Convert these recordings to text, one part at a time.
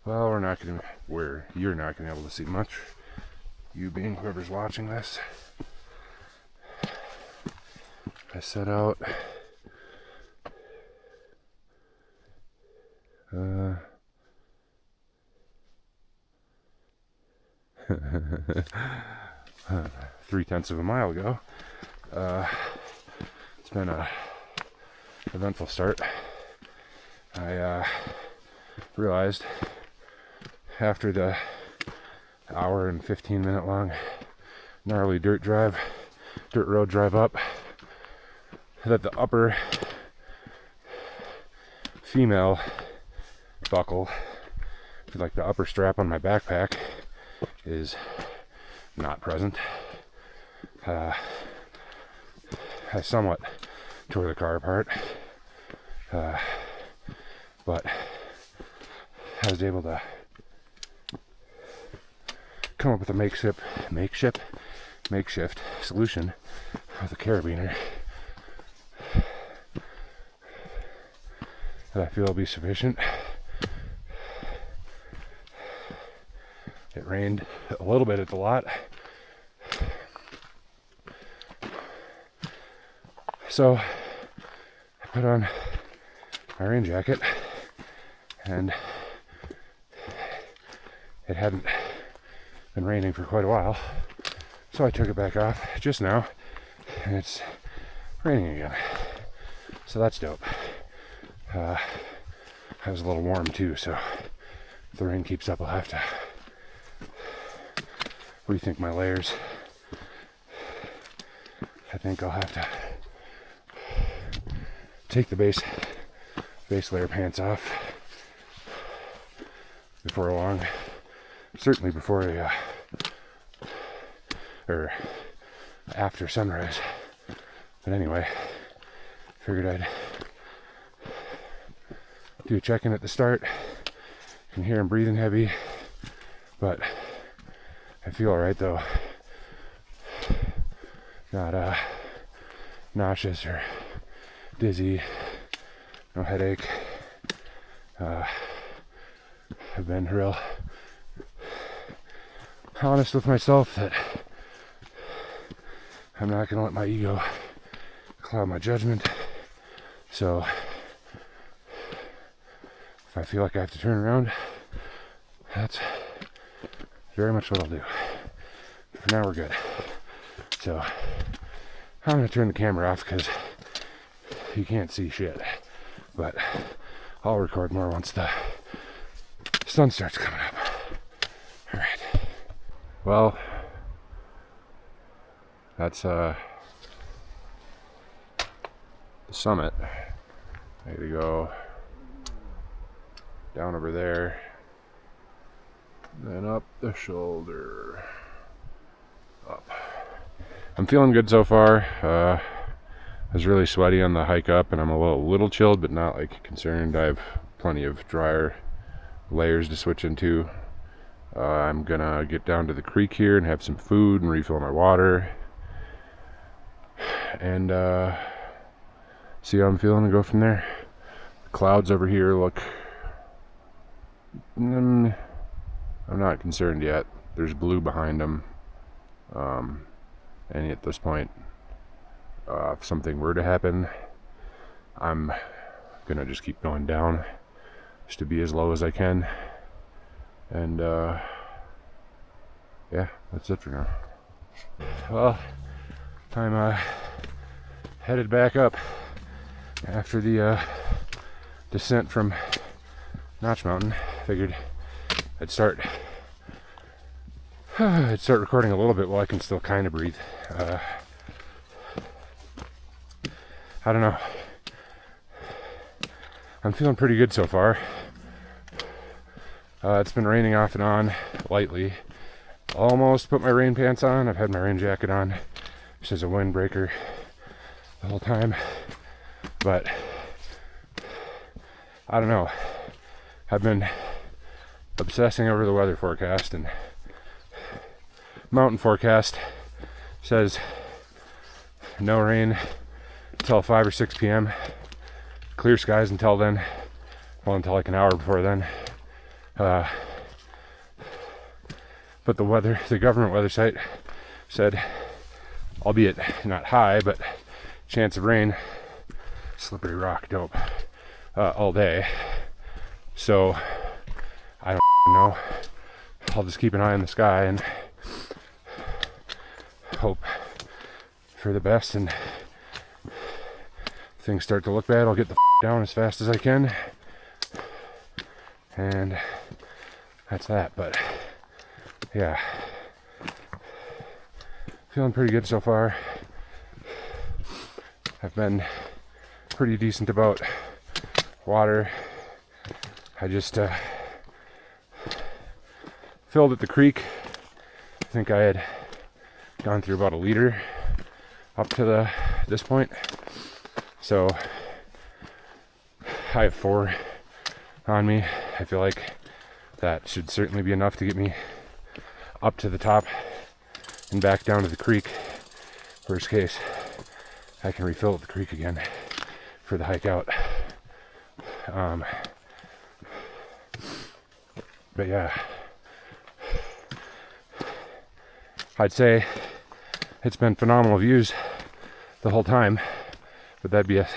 Well, you're not gonna be able to see much. You being whoever's watching this. I set out. 3/10 of a mile ago. It's been a eventful start. I realized after the hour and 15-minute long gnarly dirt road drive up, that the upper female buckle, like the upper strap on my backpack, is not present. I somewhat tore the car apart, but I was able to come up with a makeshift solution with a carabiner that I feel will be sufficient. It rained a little bit at the lot, so I put on my rain jacket, and it hadn't been raining for quite a while, so I took it back off just now, and it's raining again, so that's dope. I was a little warm too, so if the rain keeps up, I'll have to rethink my layers. I think I'll have to take the base layer pants off before long. Certainly before or after sunrise. But anyway, figured I'd do a check-in at the start. You can hear I'm breathing heavy, but I feel alright though. Not nauseous or dizzy, no headache. I've been real honest with myself that I'm not gonna let my ego cloud my judgment. So if I feel like I have to turn around, that's very much what I'll do. For now, we're good. So I'm gonna turn the camera off because you can't see shit. But I'll record more once the sun starts coming up. All right. Well, that's the summit. I gotta go down over there, then up the shoulder, up. I'm feeling good so far. I was really sweaty on the hike up, and I'm a little chilled, but not like concerned. I have plenty of drier layers to switch into. I'm gonna get down to the creek here and have some food and refill my water, and see how I'm feeling and go from there. The clouds over here look, I'm not concerned yet. There's blue behind them, and at this point, if something were to happen, I'm gonna just keep going down just to be as low as I can. And yeah, that's it for now. Well, I'm headed back up after the descent from Notch Mountain. Figured I'd start recording a little bit while I can still kind of breathe. I don't know. I'm feeling pretty good so far. It's been raining off and on lightly. Almost put my rain pants on. I've had my rain jacket on, which is a windbreaker the whole time. But I don't know. I've been obsessing over the weather forecast, and mountain forecast says no rain until 5 or 6 p.m. Clear skies until then. Well, until like an hour before then. But the government weather site said, albeit not high, but chance of rain, slippery rock, dope, all day. So I don't know. I'll just keep an eye on the sky and hope for the best, and if things start to look bad, I'll get the down as fast as I can, and that's that. But yeah, feeling pretty good so far. I've been pretty decent about water. I just filled at the creek. I think I had gone through about a liter up to this point. So I have 4 on me. I feel like that should certainly be enough to get me up to the top and back down to the creek. Worst case, I can refill at the creek again for the hike out. But yeah, I'd say it's been phenomenal views the whole time, but that'd be a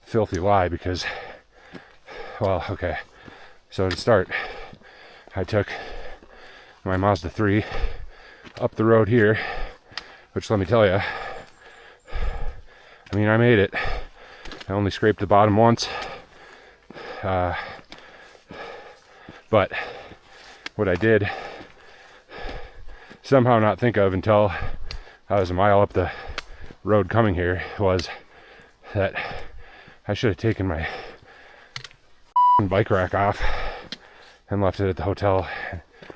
filthy lie because, well, okay, so to start, I took my Mazda 3 up the road here, which, let me tell you, I mean, I made it. I only scraped the bottom once, but what I did somehow not think of until I was a mile up the road coming here was that I should have taken my bike rack off and left it at the hotel.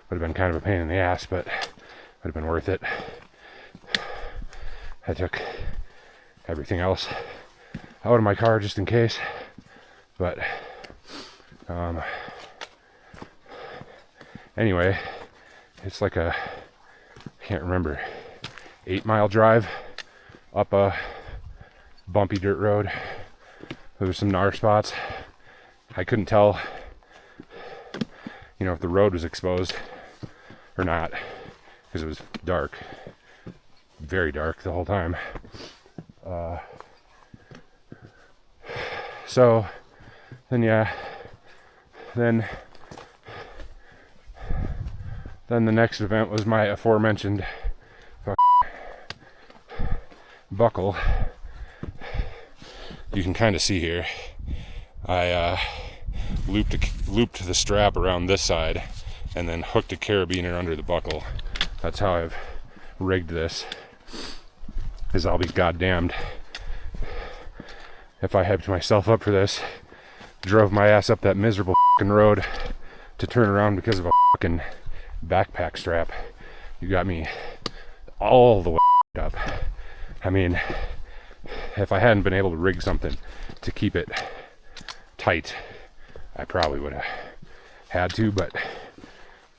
Would have been kind of a pain in the ass, but would have been worth it. I took everything else out of my car just in case, but anyway, it's like a, I can't remember, 8-mile drive up a bumpy dirt road. There were some gnar spots. I couldn't tell, if the road was exposed or not, because it was dark, very dark the whole time. So then then the next event was my aforementioned buckle. You can kind of see here, I looped the strap around this side and then hooked a carabiner under the buckle. That's how I've rigged this, because I'll be goddamned if I hyped myself up for this, drove my ass up that miserable road to turn around because of a backpack strap. You got me all the way up. I mean, if I hadn't been able to rig something to keep it tight, I probably would have had to, but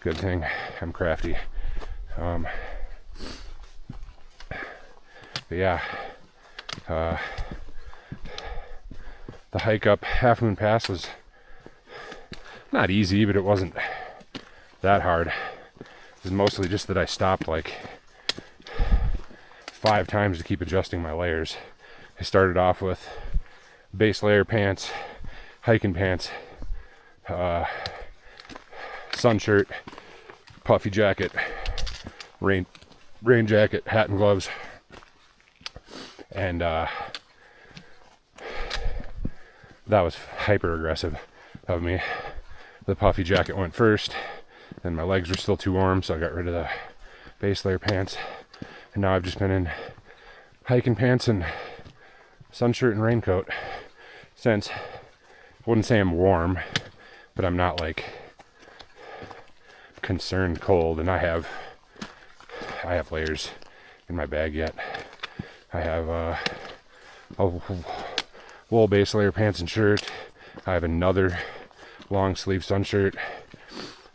good thing I'm crafty. But yeah, the hike up Half Moon Pass was not easy, but it wasn't that hard. It was mostly just that I stopped like 5 times to keep adjusting my layers. I started off with base layer pants, hiking pants, sun shirt, puffy jacket, rain jacket, hat and gloves, and that was hyper aggressive of me. The puffy jacket went first, and my legs were still too warm, so I got rid of the base layer pants, and now I've just been in hiking pants and sun shirt and raincoat since. I wouldn't say I'm warm, but I'm not like concerned cold, and I have layers in my bag yet. I have a wool base layer pants and shirt. I have another long sleeve sun shirt.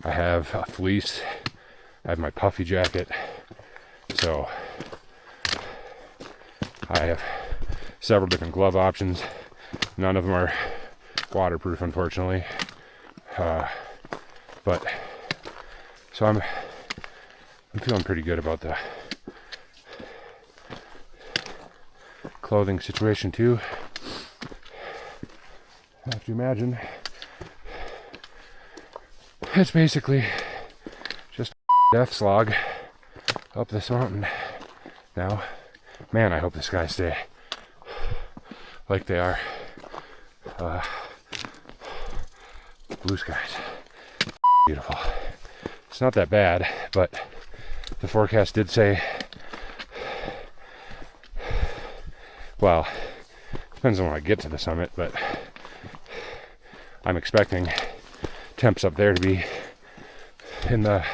I have a fleece. I have my puffy jacket. So I have several different glove options. None of them are waterproof, unfortunately. But so I'm feeling pretty good about the clothing situation too. I have to imagine it's basically just a death slog up this mountain now. Man, I hope the skies stay like they are. Blue skies. Beautiful. It's not that bad, but the forecast did say, well, depends on when I get to the summit, but I'm expecting temps up there to be in the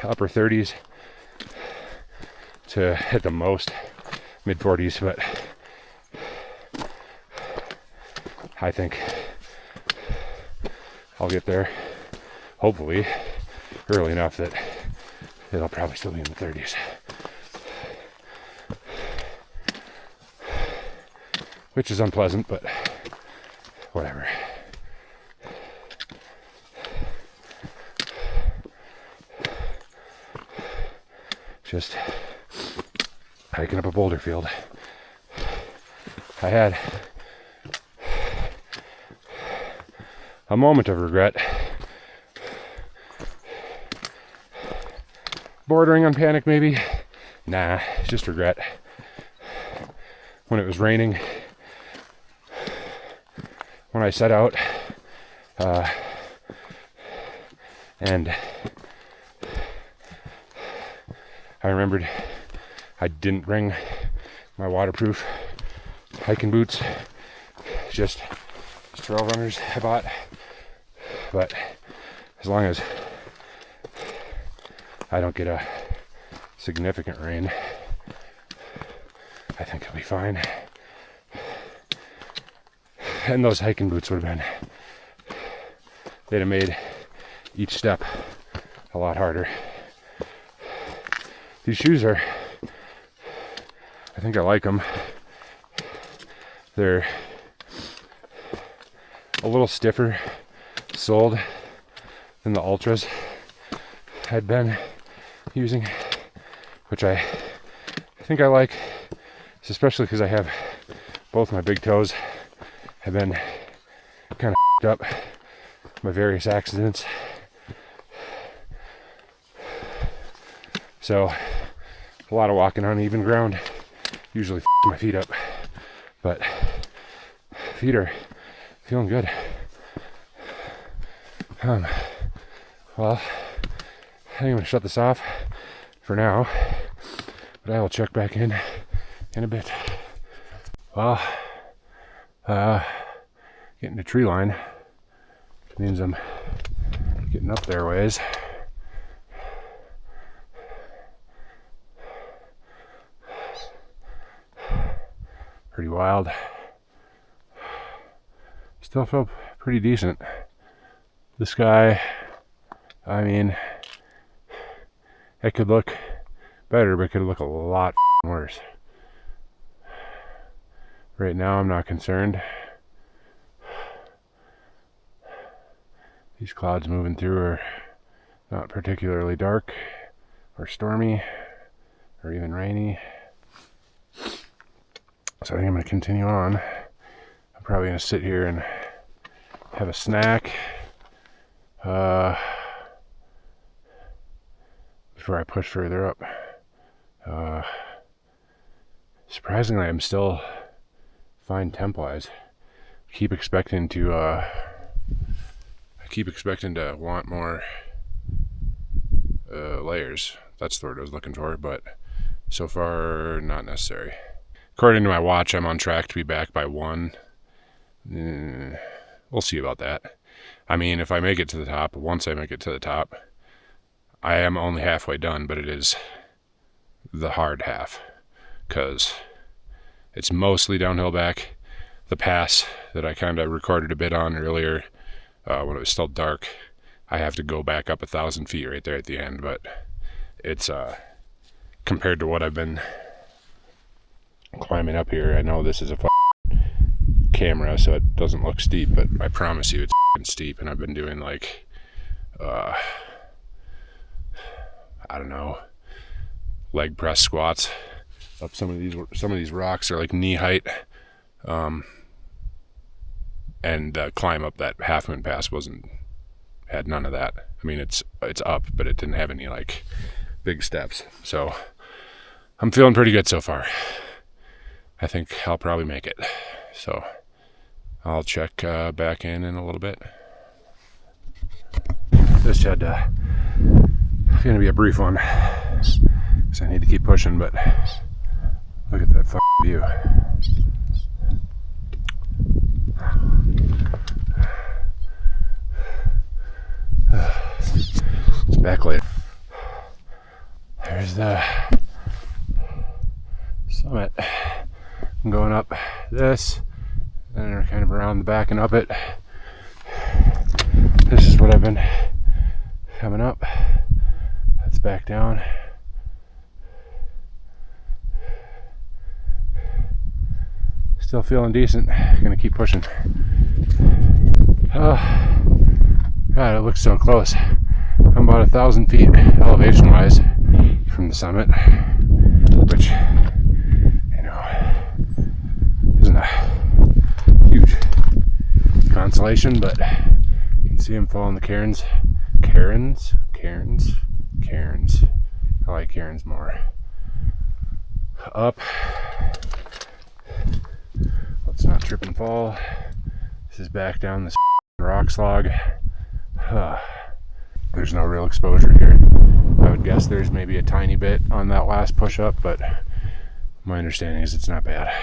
upper 30s to hit the most mid 40s, but I think I'll get there hopefully early enough that it'll probably still be in the 30s, which is unpleasant, but whatever. Just hiking up a boulder field. I had a moment of regret, bordering on panic maybe. Nah, it's just regret. When it was raining, when I set out, and I remembered I didn't bring my waterproof hiking boots, just trail runners I bought. But as long as I don't get a significant rain, I think I'll be fine. And those hiking boots would have been, they'd have made each step a lot harder. These shoes are, I think I like them. They're a little stiffer soled than the Ultras I'd been using, which I think I like, especially because I have both my big toes have been kind of up by various accidents. So a lot of walking on even ground usually my feet up, but feet are feeling good. Well, I think I'm gonna shut this off for now, but I will check back in a bit. Well, getting to tree line, which means I'm getting up there ways. Pretty wild. Still feel pretty decent. The sky, I mean, it could look better, but it could look a lot worse. Right now, I'm not concerned. These clouds moving through are not particularly dark or stormy or even rainy. So I think I'm going to continue on. I'm probably going to sit here and have a snack before I push further up. Surprisingly, I'm still fine temp-wise. I keep expecting to want more layers. That's the word I was looking for, but so far not necessary. According to my watch, I'm on track to be back by 1. We'll see about that. I mean, if I make it to the top, once I make it to the top, I am only halfway done, but it is the hard half, because it's mostly downhill back. The pass that I kind of recorded a bit on earlier, when it was still dark, I have to go back up 1,000 feet right there at the end, but it's compared to what I've been climbing up here. I know this is a camera, so it doesn't look steep, but I promise you it's steep, and I've been doing like I don't know, leg press squats up some of these rocks are like knee height, and the climb up that Half Moon Pass had none of that. I mean, it's up, but it didn't have any like big steps. So I'm feeling pretty good so far. I think I'll probably make it. So I'll check back in a little bit. This should gonna be a brief one, because I need to keep pushing. But look at that fucking view. Backlit. There's the summit. I'm going up this, and then kind of around the back and up it. This is what I've been coming up. That's back down. Still feeling decent. Gonna keep pushing. Oh, God, it looks so close. I'm about 1,000 feet elevation wise from the summit, which, you know, isn't a huge consolation, but you can see him following the cairns. I like cairns more. Up. Let's not trip and fall. This is back down this rock slog. There's no real exposure here. I would guess there's maybe a tiny bit on that last push up, but my understanding is it's not bad.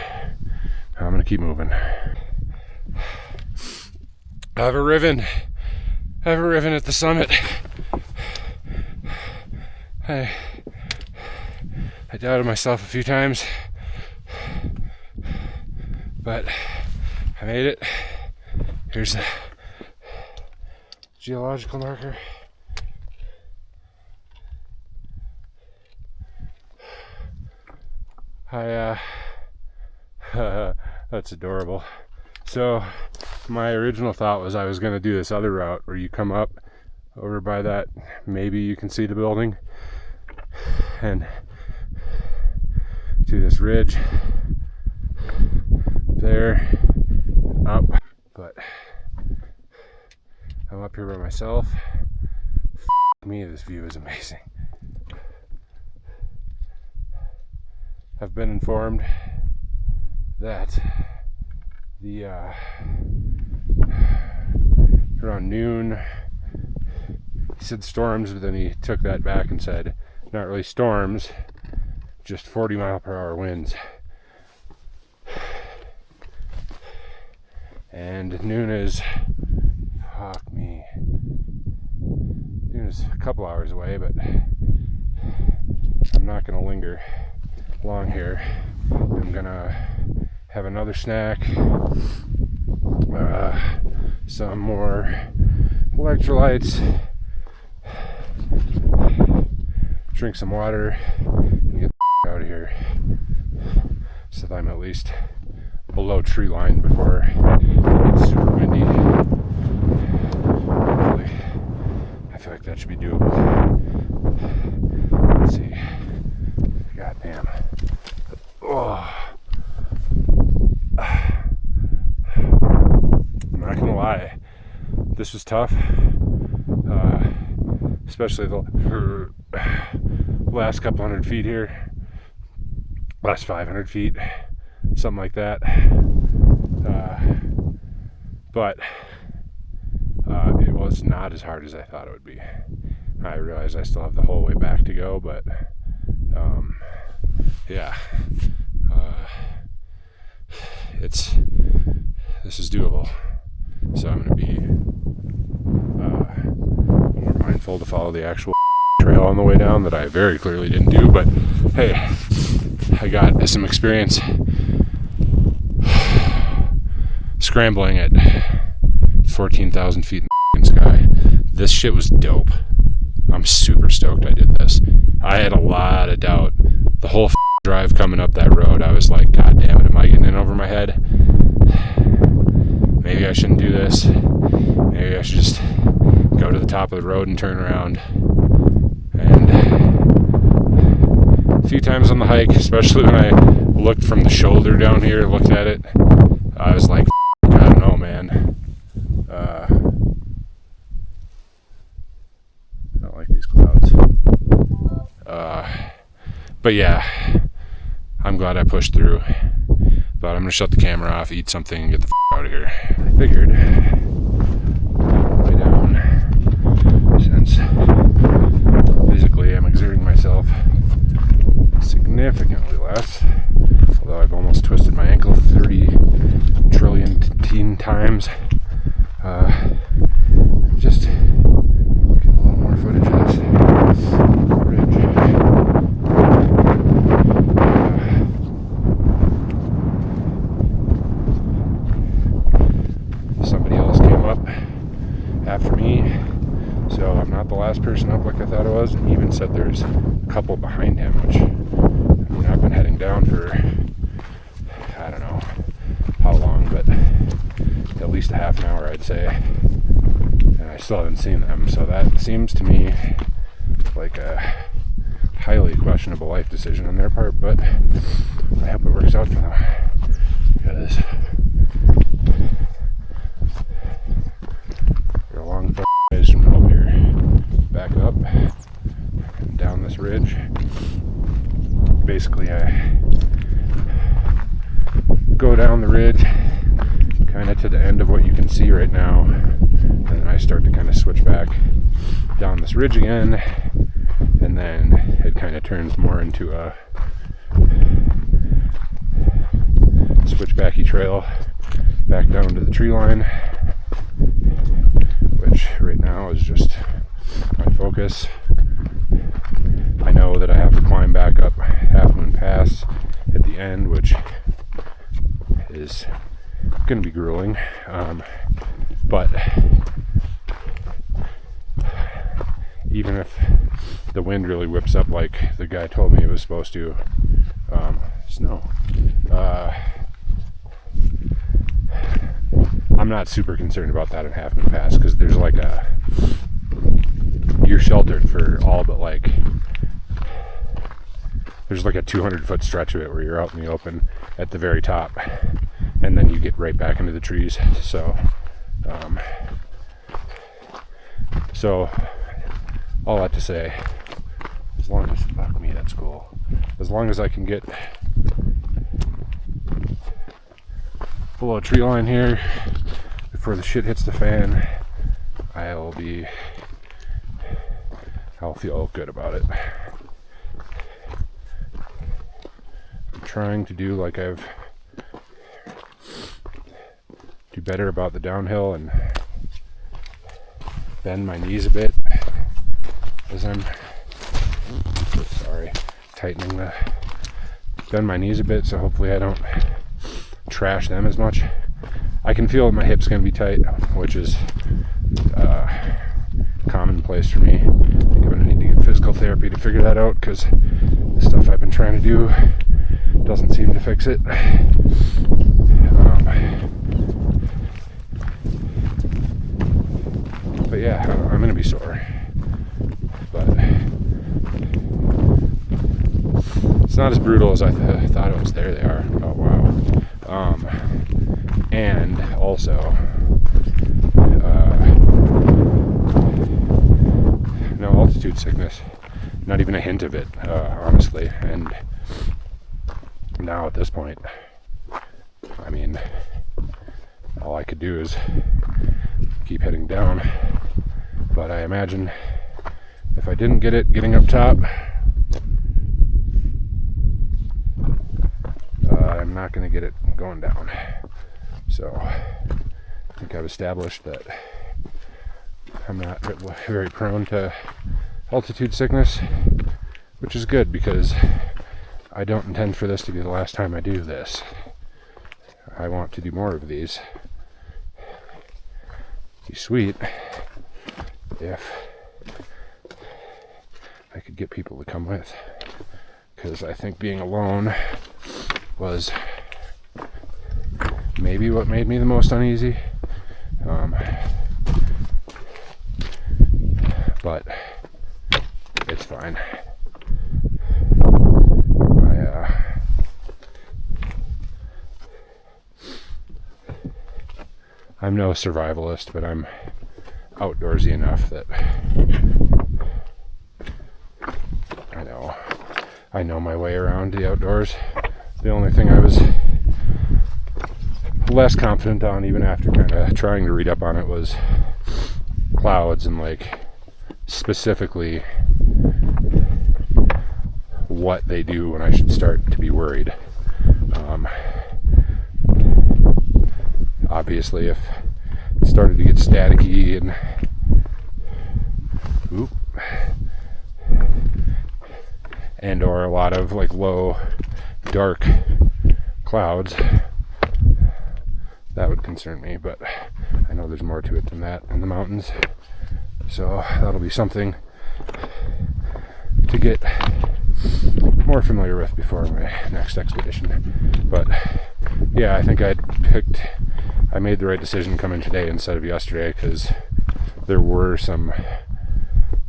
I'm gonna keep moving. Have a riven at the summit. I doubted myself a few times, but I made it. Here's a geological marker. That's adorable. So my original thought was I was going to do this other route where you come up over by that, maybe you can see the building, and to this ridge there, up. But I'm up here by myself. Me, this view is amazing. I've been informed that the around noon, he said storms, but then he took that back and said not really storms, just 40-mile-per-hour winds. And noon is, fuck me, noon is a couple hours away, but I'm not gonna linger long here. I'm gonna have another snack, some more electrolytes, drink some water, and get the out of here so that I'm at least below tree line before it's super windy. Hopefully, I feel like that should be doable. Let's see. God damn. Oh. I'm not gonna lie, this was tough, especially the last couple hundred feet here, last 500 feet, something like that. But it was not as hard as I thought it would be. I realize I still have the whole way back to go, but yeah, this is doable. So I'm going to be more mindful to follow the actual trail on the way down that I very clearly didn't do. But hey, I got some experience scrambling at 14,000 feet in the sky. This shit was dope. I'm super stoked I did this. I had a lot of doubt the whole drive coming up that road. I was like, God damn it, am I getting in over my head? maybe I shouldn't do this. Maybe I should just go to the top of the road and turn around. And a few times on the hike, especially when I looked from the shoulder down here, looked at it, I was like, I don't know, man. I don't like these clouds. But yeah, I'm glad I pushed through. But I'm gonna shut the camera off, eat something, and get the out of here. I figured lay down, since physically I'm exerting myself significantly less. Although I've almost twisted my ankle 30 trillion times. Just get a little more footage of this ridge. Somebody else came up after me, so I'm not the last person up like I thought I was, and even said there's a couple behind him, which, I mean, I've been heading down for, I don't know how long, but at least a half an hour, I'd say, and I still haven't seen them. So that seems to me like a highly questionable life decision on their part, but I hope it works out for them, because they're a long ways from up here, back up and down this ridge. Basically, I go down the ridge kind of to the end of what you can see right now, and then I start to kind of switch back down this ridge again, and then it kind of turns more into a switchbacky trail back down to the tree line, which right now is just my focus. I know that I have to climb back up Half Moon Pass at the end, which is going to be grueling, but even if the wind really whips up like the guy told me it was supposed to, snow, I'm not super concerned about that in Half Moon Pass, because there's like you're sheltered for all but like, there's like a 200-foot stretch of it where you're out in the open at the very top, and then you get right back into the trees. So all that to say, as long as, fuck me, that's cool. As long as I can get below tree line here before the shit hits the fan, I'll feel good about it. I'm trying to do like do better about the downhill and bend my knees a bit as I'm bend my knees a bit, so hopefully I don't trash them as much. I can feel my hips going to be tight, which is commonplace for me. I think I'm going to need to get physical therapy to figure that out, because the stuff I've been trying to do doesn't seem to fix it. But yeah, I'm going to be sore. But it's not as brutal as I thought it was. There they are. Oh, wow. And also, no altitude sickness. Not even a hint of it, honestly. And now at this point, I mean, all I could do is keep heading down. But I imagine if I didn't get it getting up top, I'm not going to get it going down. So I think I've established that I'm not very prone to altitude sickness, which is good, because I don't intend for this to be the last time I do this. I want to do more of these. It'd be sweet if I could get people to come with, because I think being alone was maybe what made me the most uneasy. But it's fine. I'm no survivalist, but I'm outdoorsy enough that I know my way around the outdoors. The only thing I was less confident on, even after kind of trying to read up on it, was clouds and like specifically what they do when I should start to be worried. Obviously, if it started to get staticky and or a lot of like low, dark clouds, that would concern me. But I know there's more to it than that in the mountains, so that'll be something to get more familiar with before my next expedition. But yeah, I think I made the right decision coming today instead of yesterday, because there were some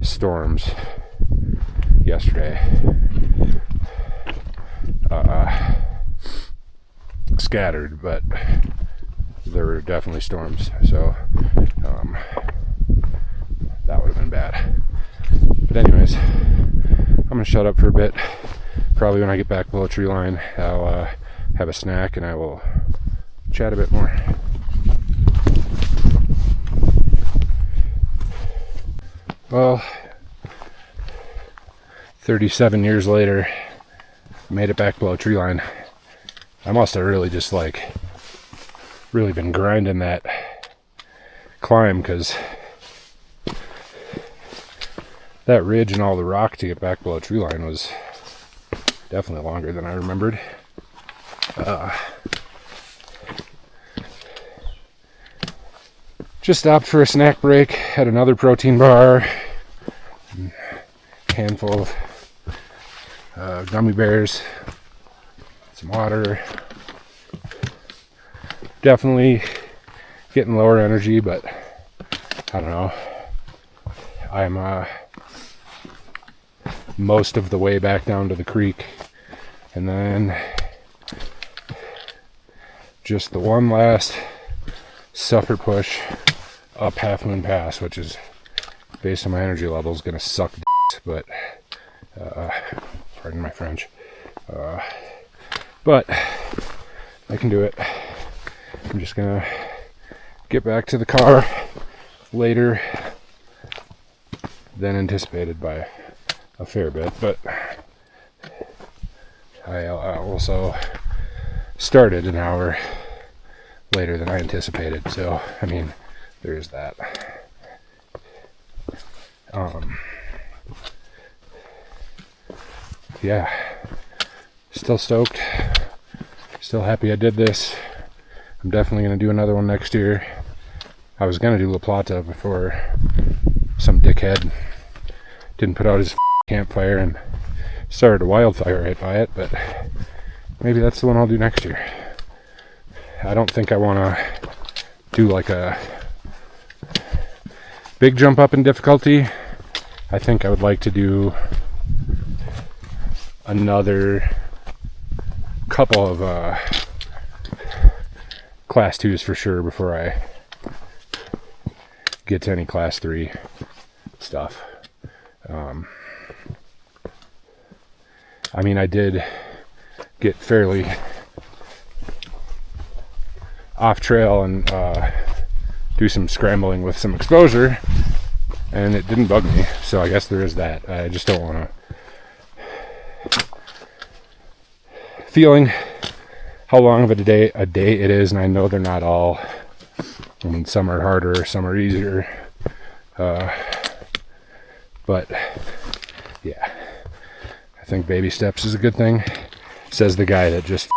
storms yesterday. Scattered, but there were definitely storms, so that would have been bad. But anyways, I'm gonna shut up for a bit. Probably when I get back below tree line, I'll have a snack and I will chat a bit more. Well, 37 years later, made it back below tree line. I must have really just really been grinding that climb, because that ridge and all the rock to get back below tree line was definitely longer than I remembered. Just stopped for a snack break, had another protein bar, a handful of gummy bears, some water. Definitely getting lower energy, but I don't know. I'm most of the way back down to the creek, and then just the one last suffer push up Half Moon Pass, which is, based on my energy levels, gonna suck dicks, but pardon my French, but I can do it. I'm just gonna get back to the car later than anticipated by a fair bit, but I also started an hour later than I anticipated, so I mean, there's that. Yeah, still stoked, still happy I did this. I'm definitely going to do another one next year. I was going to do La Plata before some dickhead didn't put out his campfire and started a wildfire right by it, but maybe that's the one I'll do next year. I don't think I want to do like a big jump up in difficulty. I think I would like to do another couple of class 2s for sure before I get to any class 3 stuff. I mean, I did get fairly off trail and do some scrambling with some exposure, and it didn't bug me, so I guess there is that. I just don't want to feeling how long of a day it is, and I know they're not all, I mean, some are harder, some are easier, but yeah, I think baby steps is a good thing, says the guy that just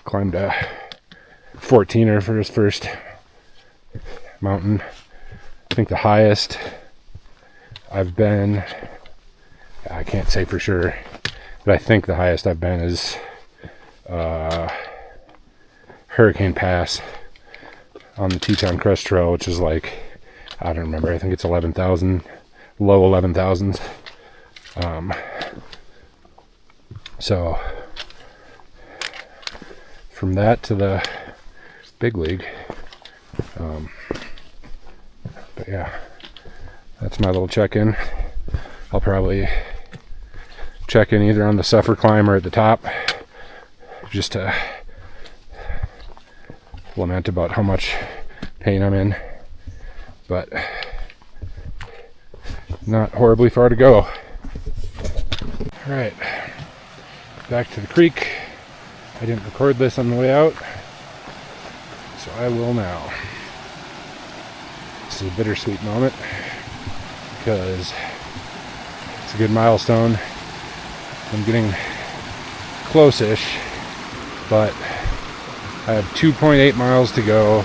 climbed a 14er for his first mountain. I think the highest I've been, I can't say for sure, but I think the highest I've been is Hurricane Pass on the Teton Crest Trail, which is like, I don't remember, I think it's 11,000, low 11,000s. So from that to the big league. But yeah, that's my little check-in. I'll probably check in either on the Suffer Climb or at the top, just to lament about how much pain I'm in, but not horribly far to go. Alright, back to the creek. I didn't record this on the way out, so I will now. This is a bittersweet moment because it's a good milestone. I'm getting close-ish, but I have 2.8 miles to go.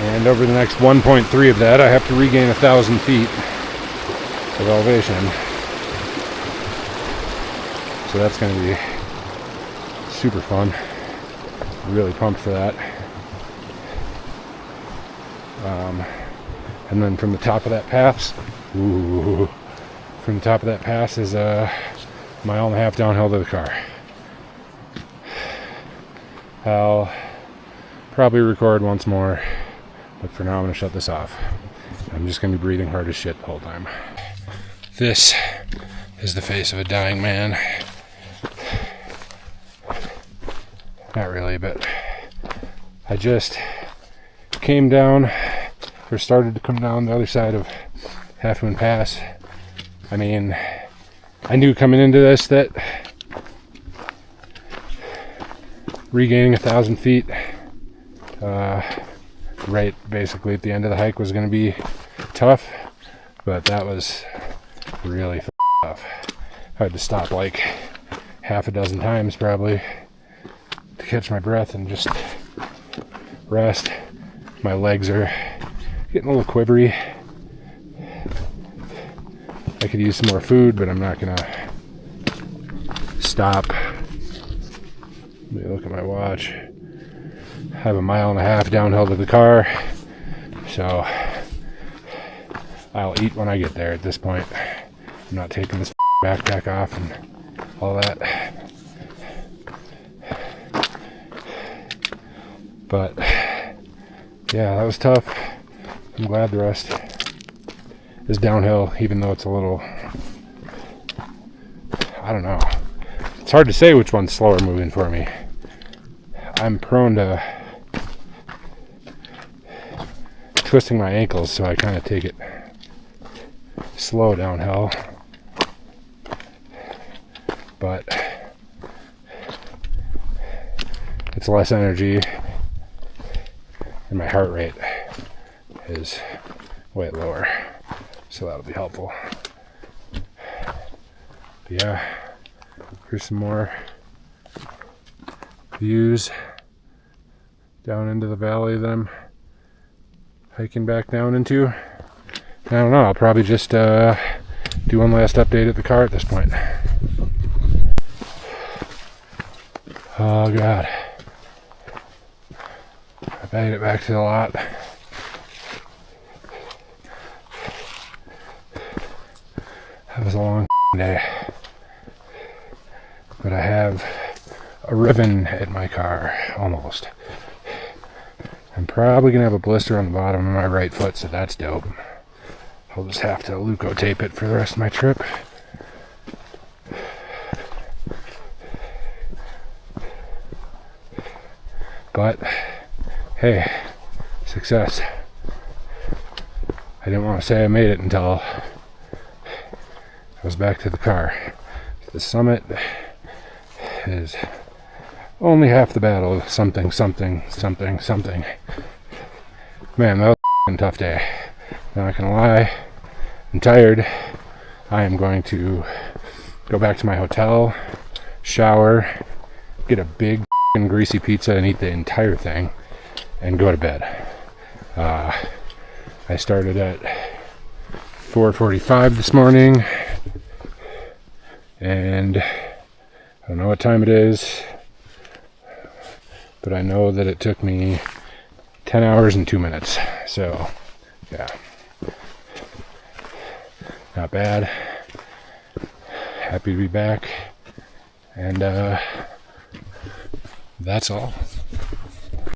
And over the next 1.3 of that, I have to regain 1,000 feet of elevation. So that's going to be super fun. Really pumped for that. And then from the top of that pass, from the top of that pass is a 1.5 miles downhill to the car. I'll probably record once more, but for now I'm going to shut this off. I'm just going to be breathing hard as shit the whole time. This is the face of a dying man. Not really, but I just came down, or started to come down the other side of Half Moon Pass. I mean, I knew coming into this that regaining 1,000 feet right basically at the end of the hike was going to be tough, but that was really tough. I had to stop like half a dozen times probably to catch my breath and just rest. My legs are getting a little quivery. I could use some more food, but I'm not gonna stop. Let me look at my watch. I have 1.5 miles downhill to the car, so I'll eat when I get there at this point. I'm not taking this backpack off and all that. But yeah, that was tough. I'm glad the rest is downhill, even though it's a little, I don't know. It's hard to say which one's slower moving for me. I'm prone to twisting my ankles, so I kind of take it slow downhill. But it's less energy, and my heart rate is way lower, so that'll be helpful. But yeah, here's some more views down into the valley that I'm hiking back down into. I don't know, I'll probably just do one last update at the car at this point. Oh god, I made it back to the lot. That was a long day, but I have a ribbon at my car, almost. I'm probably gonna have a blister on the bottom of my right foot, so that's dope. I'll just have to Leuko tape it for the rest of my trip. But hey, success. I didn't want to say I made it until I was back to the car. The summit is only half the battle. Something. Man, that was a tough day. Not gonna lie, I'm tired. I am going to go back to my hotel, shower, get a big greasy pizza and eat the entire thing, and go to bed. I started at 4:45 this morning, and I don't know what time it is, but I know that it took me 10 hours and 2 minutes. So, yeah. Not bad. Happy to be back. And that's all.